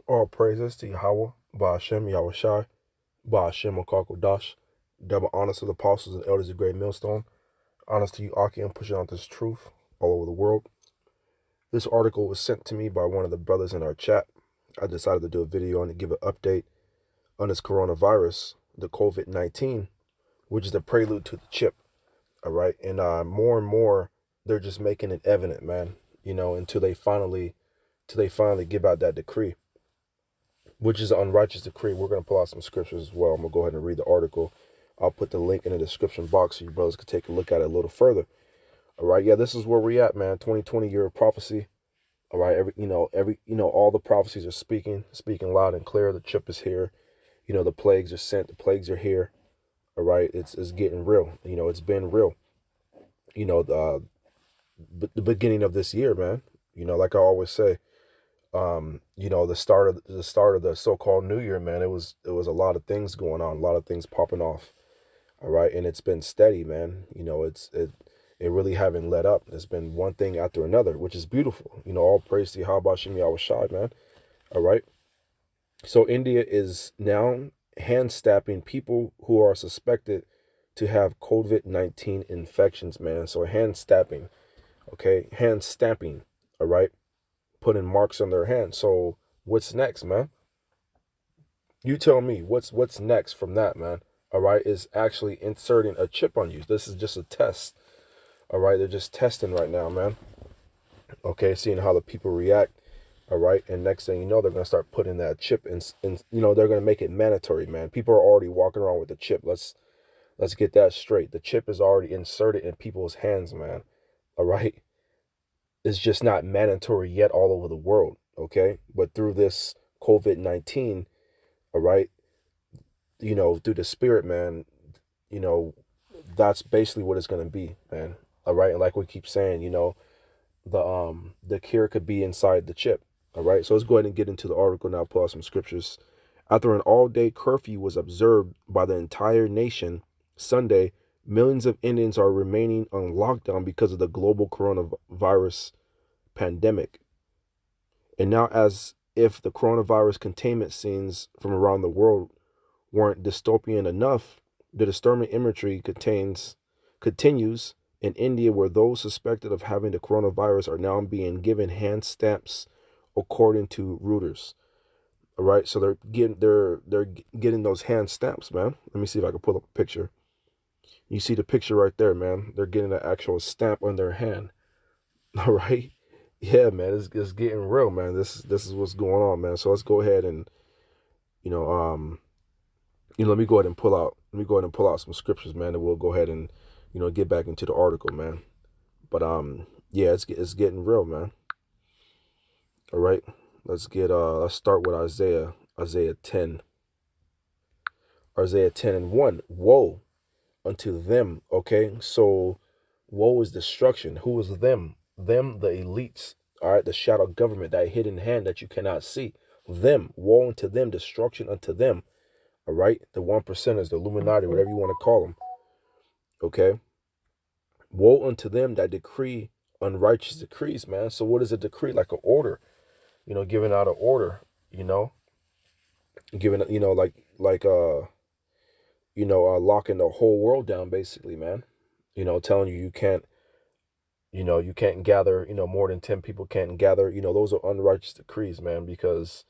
All praises to Yahweh, Ba'ashem, Yahushai, Ba'ashem, Dash. Double honors to the apostles and elders of Great Millstone. Honors to you, Aki, and pushing out this truth all over the world. This article was sent to me by one of the brothers in our chat. I decided to do a video on to give an update on this coronavirus, the COVID-19, which is the prelude to the chip. All right. And more and more, they're just making it evident, man, until they finally give out that decree, which is an unrighteous decree. We're going to pull out some scriptures as well. I'm going to go ahead and read the article. I'll put the link in the description box so you brothers can take a look at it a little further. All right. Yeah, this is where we're at, man. 2020 year of prophecy. All right. All the prophecies are speaking loud and clear. The chip is here. The plagues are sent. The plagues are here. All right. It's getting real. It's been real. The beginning of this year, man. Like I always say, the start of the so-called new year, man, it was a lot of things going on, a lot of things popping off. All right. And it's been steady, man. It really haven't let up. There's been one thing after another, which is beautiful. All praise to Yahweh Shem Yahushai, man. All right. So India is now hand stamping people who are suspected to have COVID-19 infections, man. So hand stamping, okay, hand stamping, all right, putting marks on their hands. So what's next, man? You tell me what's next from that, man. All right, is actually inserting a chip on you. This is just a test. All right, they're just testing right now, man. Okay, seeing how the people react. All right, and next thing you know, they're gonna start putting that chip in. They're gonna make it mandatory, man. People are already walking around with the chip. Let's get that straight. The chip is already inserted in people's hands, man. All right, it's just not mandatory yet all over the world. Okay, but through this COVID-19, all right, through the spirit, man, that's basically what it's gonna be, man. All right, and like we keep saying, the cure could be inside the chip. All right, so let's go ahead and get into the article now. Pull out some scriptures. After an all-day curfew was observed by the entire nation Sunday, millions of Indians are remaining on lockdown because of the global coronavirus pandemic. And now, as if the coronavirus containment scenes from around the world weren't dystopian enough, the disturbing imagery continues in India, where those suspected of having the coronavirus are now being given hand stamps, according to Reuters. All right, so they're getting those hand stamps, man. Let me see if I can pull up a picture. You see the picture right there, man. They're getting an actual stamp on their hand. All right, yeah, man, it's getting real, man. This is what's going on, man. So let's go ahead and let me go ahead and pull out some scriptures, man, and we'll go ahead and get back into the article, man. But yeah, it's getting real, man. All right, let's start with Isaiah 10. Isaiah 10 and 1. Woe unto them. Okay, so woe is destruction. Who is them? Them, the elites. All right, the shadow government, that hidden hand that you cannot see. Them, woe unto them, destruction unto them. All right, the 1%ers, the Illuminati, whatever you want to call them. Okay, woe unto them that decree unrighteous decrees, man. So what is a decree? Like an order, giving out an order, giving, locking the whole world down, basically, man. Telling you can't, you can't gather, more than 10 people can't gather. Those are unrighteous decrees, man, because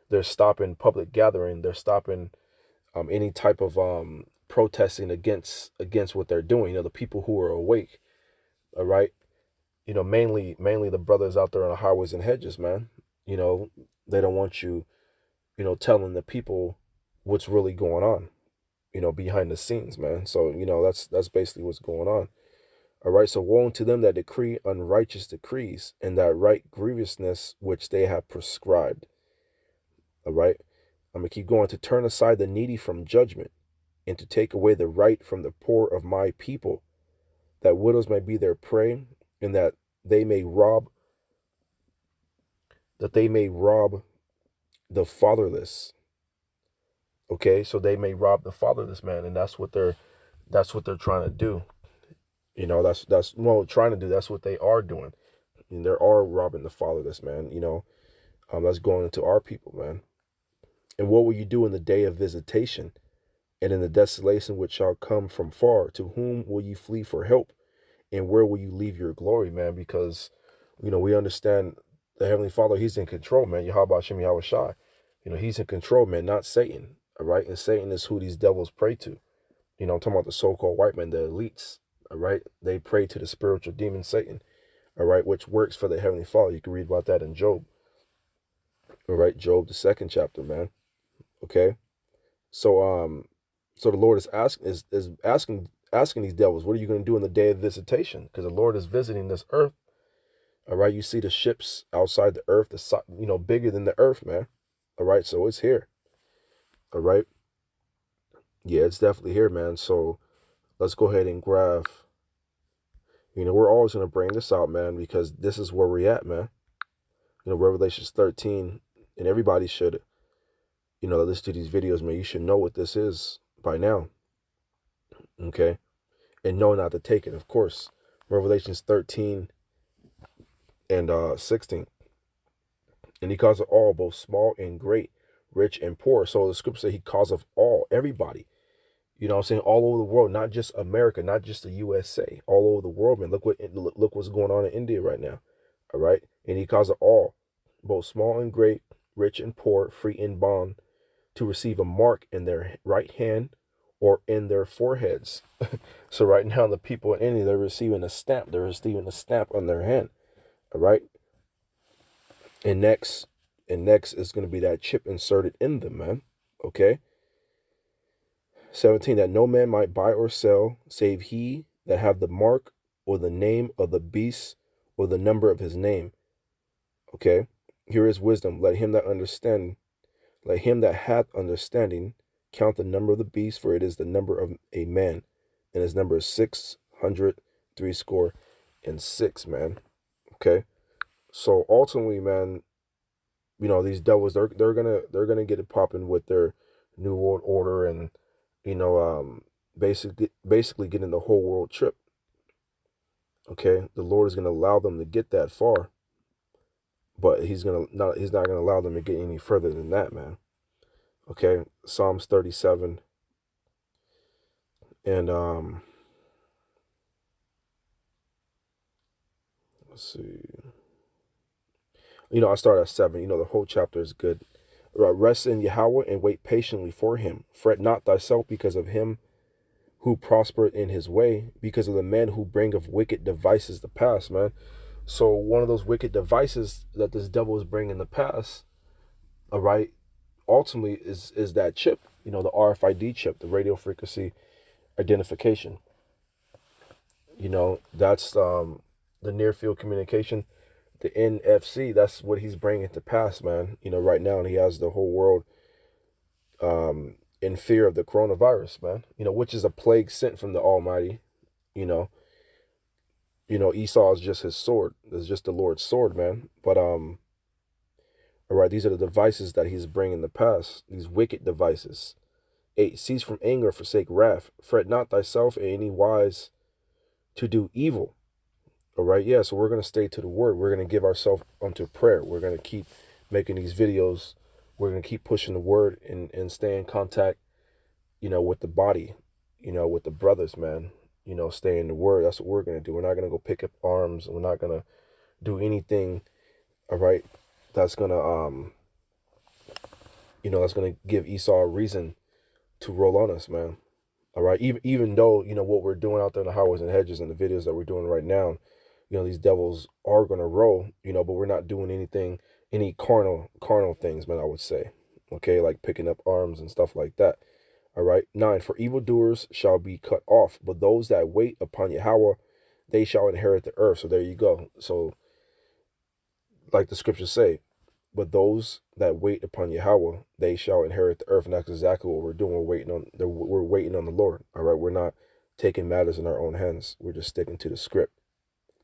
they're stopping public gathering. They're stopping any type of protesting against what they're doing. The people who are awake. All right. Mainly the brothers out there on the highways and hedges, man. They don't want you, telling the people what's really going on, behind the scenes, man. So, that's basically what's going on. All right. So woe unto them that decree unrighteous decrees and that right grievousness which they have prescribed. All right. I'm going to keep going. To turn aside the needy from judgment and to take away the right from the poor of my people, that widows may be their prey and that they may rob the fatherless. Okay, so they may rob the fatherless, man, and that's what they're trying to do. Trying to do. That's what they are doing. And they are robbing the fatherless, man. That's going into our people, man. And what will you do in the day of visitation, and in the desolation which shall come from far? To whom will you flee for help? And where will you leave your glory, man? Because, we understand the Heavenly Father, he's in control, man. Yahweh Shem Yahweh Shai. He's in control, man, not Satan. All right. And Satan is who these devils pray to. I'm talking about the so-called white men, the elites. All right. They pray to the spiritual demon Satan. All right. Which works for the Heavenly Father. You can read about that in Job. All right. Job, the 2nd chapter, man. Okay. So the Lord is asking these devils, what are you going to do in the day of visitation? Because the Lord is visiting this earth. All right, you see the ships outside the earth, bigger than the earth, man. All right, so it's here. All right, yeah, it's definitely here, man. So let's go ahead and grab. We're always going to bring this out, man, because this is where we're at, man. Revelations 13, and everybody should, listen to these videos, man. You should know what this is by now. Okay. And know not to take it, of course. Revelations 13 and 16. And he calls of all, both small and great, rich and poor. So the scripture says he calls of all, everybody. I'm saying? All over the world, not just America, not just the USA, all over the world, man. Look what's going on in India right now. All right. And he calls of all, both small and great, rich and poor, free and bond, to receive a mark in their right hand or in their foreheads. So right now, the people in India, they're receiving a stamp. They're receiving a stamp on their hand. All right. And next is going to be that chip inserted in them, man. Okay. 17, that no man might buy or sell, save he that have the mark or the name of the beast or the number of his name. Okay. Here is wisdom. Let him that hath understanding count the number of the beast, for it is the number of a man, and his number is 666, man. Okay. So ultimately, man, these devils, they're gonna get it popping with their new world order, and basically getting the whole world trip. Okay, the Lord is gonna allow them to get that far, but he's not gonna allow them to get any further than that, man. Okay, Psalms 37 and let's see. I start at 7. The whole chapter is good. Rest in Yahweh and wait patiently for him. Fret not thyself because of him who prospered in his way, because of the men who bring of wicked devices to pass, man. So one of those wicked devices that this devil is bringing to pass, all right, ultimately is that chip, the RFID chip, the radio frequency identification. That's the near field communication, the NFC. That's what he's bringing to pass, man. Right now, and he has the whole world in fear of the coronavirus, man. Which is a plague sent from the Almighty. Esau is just his sword. It's just the Lord's sword, man. But all right, these are the devices that he's bringing to pass. These wicked devices. 8, cease from anger, forsake wrath. Fret not thyself in any wise to do evil. All right, yeah. So we're gonna stay to the word. We're gonna give ourselves unto prayer. We're gonna keep making these videos. We're gonna keep pushing the word and stay in contact, with the body, with the brothers, man. Stay in the word. That's what we're gonna do. We're not gonna go pick up arms. We're not gonna do anything. All right, that's gonna that's gonna give Esau a reason to roll on us, man. All right, even though what we're doing out there in the highways and hedges and the videos that we're doing right now, these devils are gonna roll, but we're not doing any carnal things, man. I would say, okay, like picking up arms and stuff like that. All right. 9, for evildoers shall be cut off, but those that wait upon Yahweh, they shall inherit the earth. So there you go. So, like the scriptures say, but those that wait upon Yahweh, they shall inherit the earth. And that's exactly what we're doing. We're waiting on the Lord. All right. We're not taking matters in our own hands. We're just sticking to the script.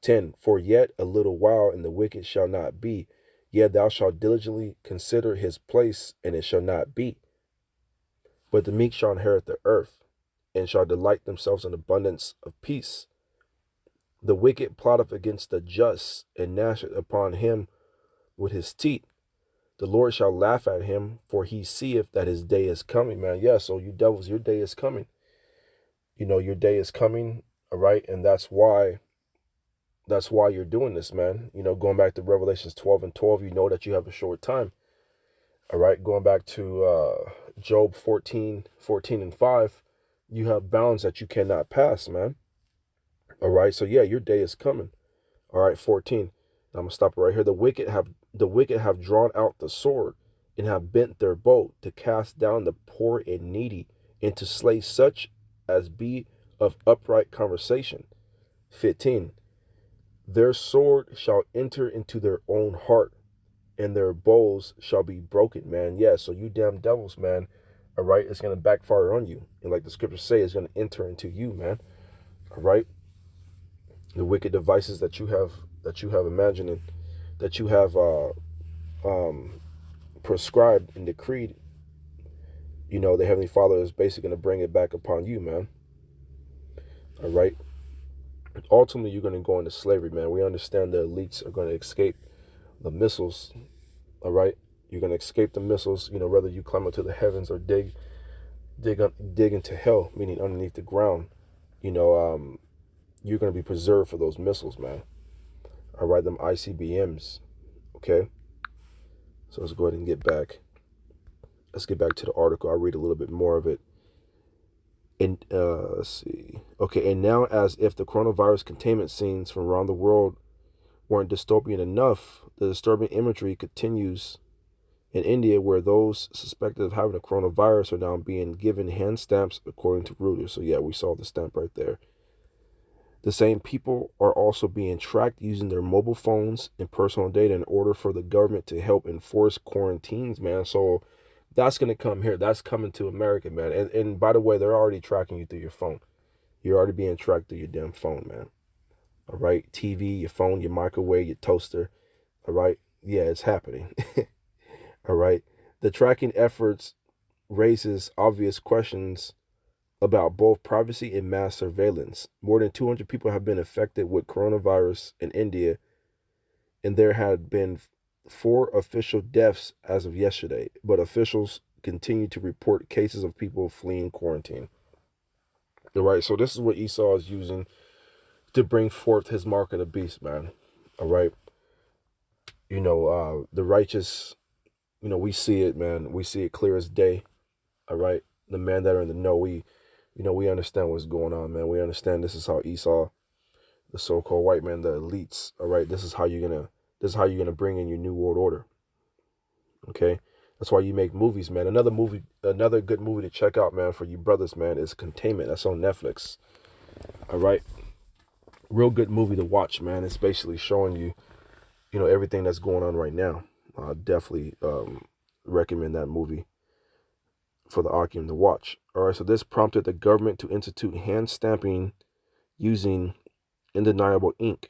10, for yet a little while, and the wicked shall not be. Yet thou shalt diligently consider his place, and it shall not be. But the meek shall inherit the earth, and shall delight themselves in abundance of peace. The wicked plotteth against the just, and gnasheth upon him with his teeth. The Lord shall laugh at him, for he seeth that his day is coming, man. Yeah, so you devils, your day is coming. Your day is coming, all right? And that's why you're doing this, man. Going back to Revelations 12 and 12, you know that you have a short time. All right, going back to Job 14 and 5, you have bounds that you cannot pass, man. All right, so yeah, your day is coming. All right, 14. I'm gonna stop it right here. The wicked have drawn out the sword and have bent their bow to cast down the poor and needy and to slay such as be of upright conversation. 15. Their sword shall enter into their own heart, and their bows shall be broken, man. Yeah, so you damn devils, man. All right, it's gonna backfire on you, and like the scriptures say, it's gonna enter into you, man. All right, the wicked devices that you have imagined, and that you have prescribed and decreed. The Heavenly Father is basically gonna bring it back upon you, man. All right. Ultimately, you're gonna go into slavery, man. We understand the elites are gonna escape the missiles. All right, you're gonna escape the missiles. Whether you climb up to the heavens or dig into hell, meaning underneath the ground. You're gonna be preserved for those missiles, man. All right, them ICBMs. Okay, so let's go ahead and get back. Let's get back to the article. I'll read a little bit more of it. And let's see. Okay, and now as if the coronavirus containment scenes from around the world weren't dystopian enough, the disturbing imagery continues in India, where those suspected of having a coronavirus are now being given hand stamps, according to Reuters. So yeah, we saw the stamp right there. The same people are also being tracked using their mobile phones and personal data in order for the government to help enforce quarantines, man. So that's going to come here. That's coming to America, man. And by the way, they're already tracking you through your phone. You're already being tracked through your damn phone, man. All right. TV, your phone, your microwave, your toaster. All right. Yeah, it's happening. All right. The tracking efforts raises obvious questions about both privacy and mass surveillance. More than 200 people have been affected with coronavirus in India, and there had been 4 official deaths as of yesterday, but officials continue to report cases of people fleeing quarantine. All right, so this is what Esau is using to bring forth his mark of the beast, man. All right. The righteous, we see it, man. We see it clear as day. All right. The men that are in the know, we understand what's going on, man. We understand this is how Esau, the so-called white man, the elites, all right, this is how you're gonna bring in your new world order. Okay? That's why you make movies, man. Another good movie to check out, man, for you brothers, man, is Containment. That's on Netflix. All right. Real good movie to watch, man. It's basically showing you, everything that's going on right now. I definitely recommend that movie for the Akim to watch. All right, so this prompted the government to institute hand stamping using undeniable ink.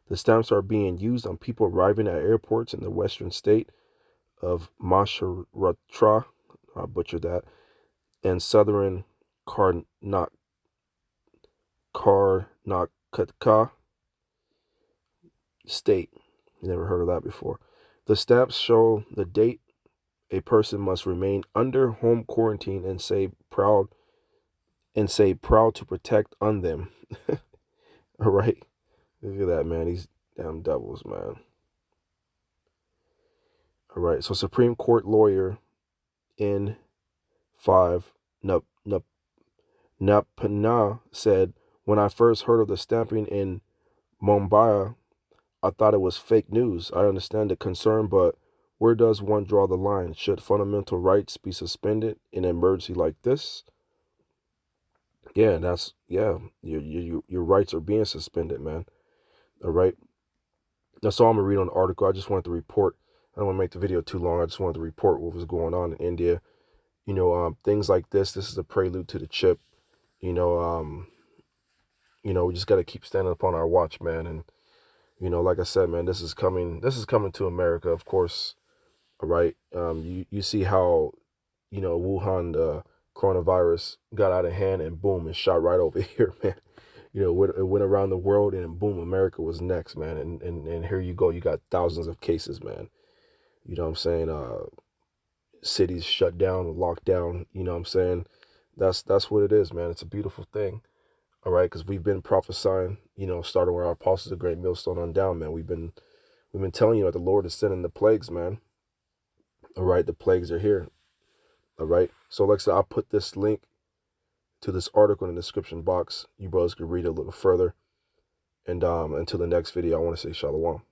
The stamps are being used on people arriving at airports in the western state of Maharashtra, I butchered that, and southern Karnataka state. Never heard of that before. The stamps show the date a person must remain under home quarantine and say proud to protect on them. All right. Look at that, man. These damn devils, man. All right. So Supreme Court lawyer in 5 Napana said, when I first heard of the stamping in Mumbai, I thought it was fake news. I understand the concern, but where does one draw the line? Should fundamental rights be suspended in an emergency like this? Yeah, your rights are being suspended, man. All right. That's all I'm gonna read on the article. I just wanted to report. I don't want to make the video too long. I just wanted to report what was going on in India. Things like this. This is a prelude to the chip. You know, um, we just got to keep standing upon our watch, man. And like I said, man, this is coming. This is coming to America, of course. All right. You see how Wuhan, the coronavirus got out of hand, and boom, it shot right over here, man. It went around the world, and boom, America was next, man. And here you go, you got thousands of cases, man. You know what I'm saying? Cities shut down, locked down. You know what I'm saying? That's what it is, man. It's a beautiful thing. All right, because we've been prophesying, you know, starting with our apostles, the great millstone on down, man. We've been telling you that the Lord is sending the plagues, man. All right, the plagues are here. All right. So like I said, I'll put this link to this article in the description box. You brothers can read it a little further. And until the next video, I want to say shalom.